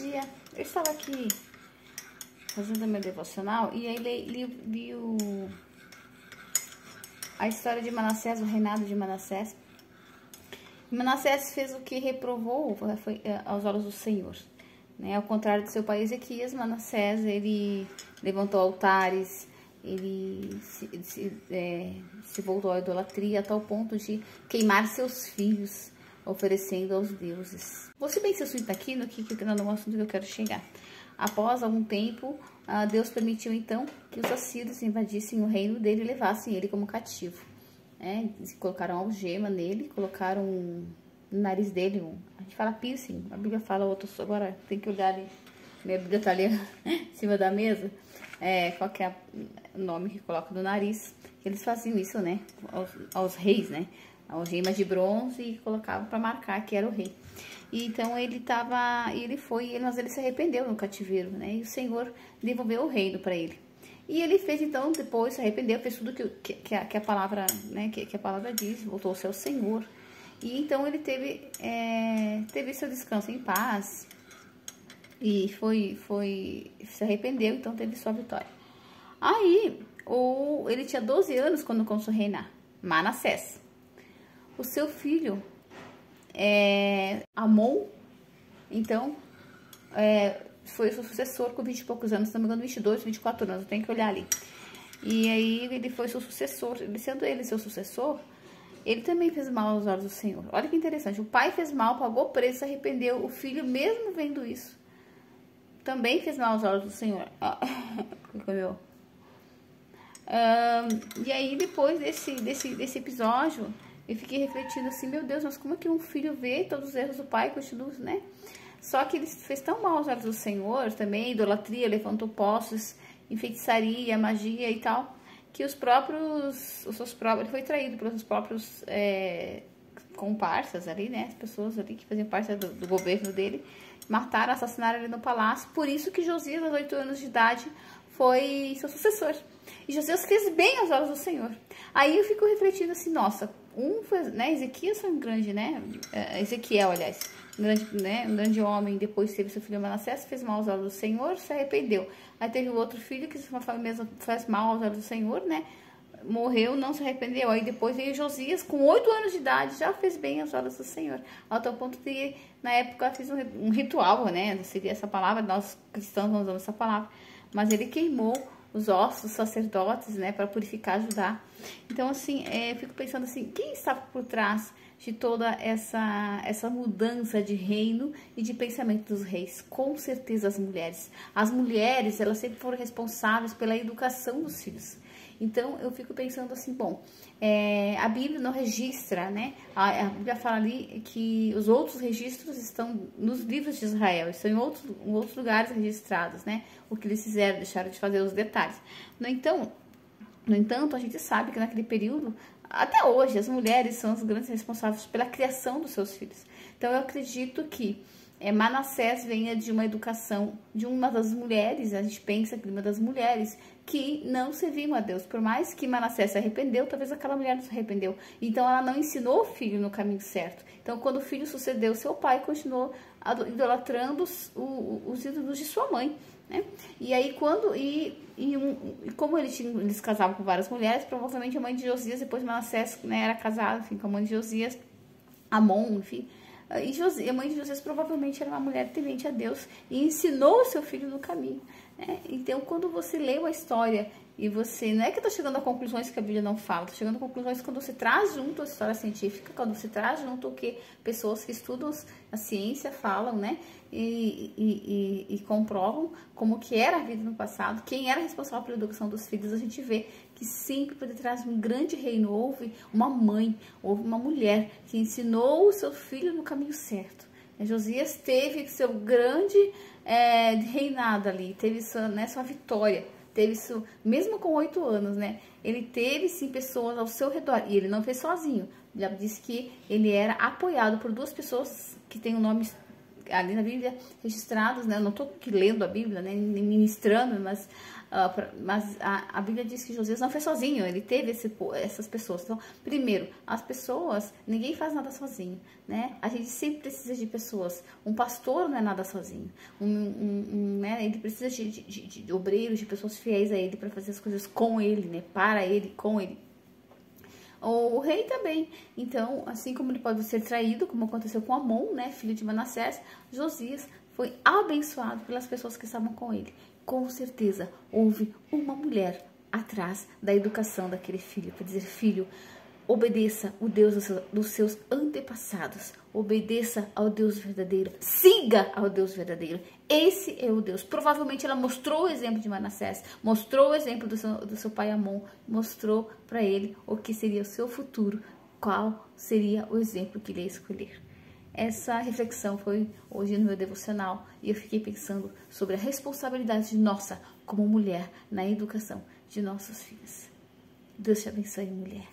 dia eu estava aqui fazendo meu devocional e aí li a história de Manassés, o reinado de Manassés. Manassés fez o que reprovou foi aos olhos do Senhor, né? Ao contrário do seu pai Ezequias, Manassés, ele levantou altares, ele se voltou à idolatria a tal ponto de queimar seus filhos, oferecendo aos deuses. Vou ser bem sucinta aqui no assunto que eu quero chegar. Após algum tempo, Deus permitiu então que os assírios invadissem o reino dele e levassem ele como cativo. Colocaram algema nele, colocaram no nariz dele, a gente fala piercing, a Bíblia fala outro, agora tem que olhar ali, minha Bíblia tá ali em cima da mesa, qual que é o nome que coloca no nariz. Eles faziam isso, né, aos reis, né, algema de bronze e colocavam para marcar que era o rei. E então mas ele se arrependeu no cativeiro, né, e o Senhor devolveu o reino para ele. E ele fez, então, depois se arrependeu, fez tudo que a palavra, né, que a palavra diz, voltou-se ao Senhor. E então ele teve seu descanso em paz e se arrependeu, então teve sua vitória. Aí, ele tinha 12 anos quando começou a reinar, Manassés. O seu filho, Amon, então, foi o sucessor com 20 e poucos anos, se não me engano, 22, 24 anos, eu tenho que olhar ali. E aí ele foi seu sucessor, sendo ele seu sucessor, ele também fez mal aos olhos do Senhor. Olha que interessante, o pai fez mal, pagou preço, se arrependeu, o filho, mesmo vendo isso, também fez mal aos olhos do Senhor. E aí depois desse episódio, eu fiquei refletindo assim, meu Deus, mas como é que um filho vê todos os erros do pai e continua, né? Só que ele fez tão mal aos olhos do Senhor também, idolatria, levantou postos, feitiçaria, magia e tal, que ele foi traído pelos seus próprios comparsas ali, né? As pessoas ali que faziam parte do governo dele, mataram, assassinaram ele no palácio. Por isso que Josias, aos 8 anos de idade, foi seu sucessor. E Josias fez bem aos olhos do Senhor. Aí eu fico refletindo assim, nossa, Ezequias foi um grande, né? Ezequiel, aliás, um grande homem, depois teve seu filho Manassés, fez mal aos olhos do Senhor, se arrependeu. Aí teve o outro filho que faz mal aos olhos do Senhor, né? Morreu, não se arrependeu. Aí depois veio Josias, com 8 anos de idade, já fez bem aos olhos do Senhor. Ao tal ponto de, na época, fez um ritual, né? Não seria essa palavra, nós cristãos não usamos essa palavra. Mas ele queimou os ossos dos sacerdotes, né? Para purificar Judá. Então, assim, eu fico pensando assim, quem está por trás de toda essa mudança de reino e de pensamento dos reis? Com certeza as mulheres. As mulheres, elas sempre foram responsáveis pela educação dos filhos. Então, eu fico pensando assim, bom, a Bíblia não registra, né? A Bíblia fala ali que os outros registros estão nos livros de Israel, estão em outros lugares registrados, né? O que eles fizeram, deixaram de fazer os detalhes. No entanto, a gente sabe que naquele período, até hoje, as mulheres são as grandes responsáveis pela criação dos seus filhos. Então, eu acredito que Manassés venha de uma educação de uma das mulheres, a gente pensa que uma das mulheres que não serviam a Deus. Por mais que Manassés se arrependeu, talvez aquela mulher não se arrependeu. Então, ela não ensinou o filho no caminho certo. Então, quando o filho sucedeu seu pai, continuou idolatrando os ídolos de sua mãe, né? E aí, como eles casavam com várias mulheres, provavelmente a mãe de Josias, depois Manassés, né, era casada, enfim, com a mãe de Josias, Amon, enfim. E a mãe de Josias provavelmente era uma mulher temente a Deus e ensinou o seu filho no caminho, né? Então, quando você lê uma história e você, não é que está chegando a conclusões que a Bíblia não fala, está chegando a conclusões quando você traz junto a história científica, quando você traz junto o que pessoas que estudam a ciência falam, né? E comprovam como que era a vida no passado, quem era responsável pela educação dos filhos. A gente vê que sempre por detrás de um grande reino houve uma mãe, houve uma mulher que ensinou o seu filho no caminho certo. Josias teve seu grande reinado ali, teve sua vitória, teve isso, mesmo com 8 anos, né? Ele teve sim pessoas ao seu redor e ele não fez sozinho. Já disse que ele era apoiado por 2 pessoas que têm um nome ali na Bíblia registrados, né? Eu não estou aqui lendo a Bíblia, né? Nem ministrando, mas a Bíblia diz que Josias não foi sozinho, ele teve essas pessoas. Então, primeiro, as pessoas, ninguém faz nada sozinho, né? A gente sempre precisa de pessoas. Um pastor não é nada sozinho. Né? Ele precisa de obreiros, de pessoas fiéis a ele para fazer as coisas com ele, né? Para ele, com ele. O rei também. Então, assim como ele pode ser traído, como aconteceu com Amon, né, filho de Manassés, Josias foi abençoado pelas pessoas que estavam com ele. Com certeza, houve uma mulher atrás da educação daquele filho, para dizer, filho, obedeça o Deus dos seus antepassados, obedeça ao Deus verdadeiro, siga ao Deus verdadeiro. Esse é o Deus. Provavelmente ela mostrou o exemplo de Manassés, mostrou o exemplo do seu pai Amon, mostrou para ele o que seria o seu futuro, qual seria o exemplo que ele ia escolher. Essa reflexão foi hoje no meu devocional e eu fiquei pensando sobre a responsabilidade nossa como mulher na educação de nossos filhos. Deus te abençoe, mulher.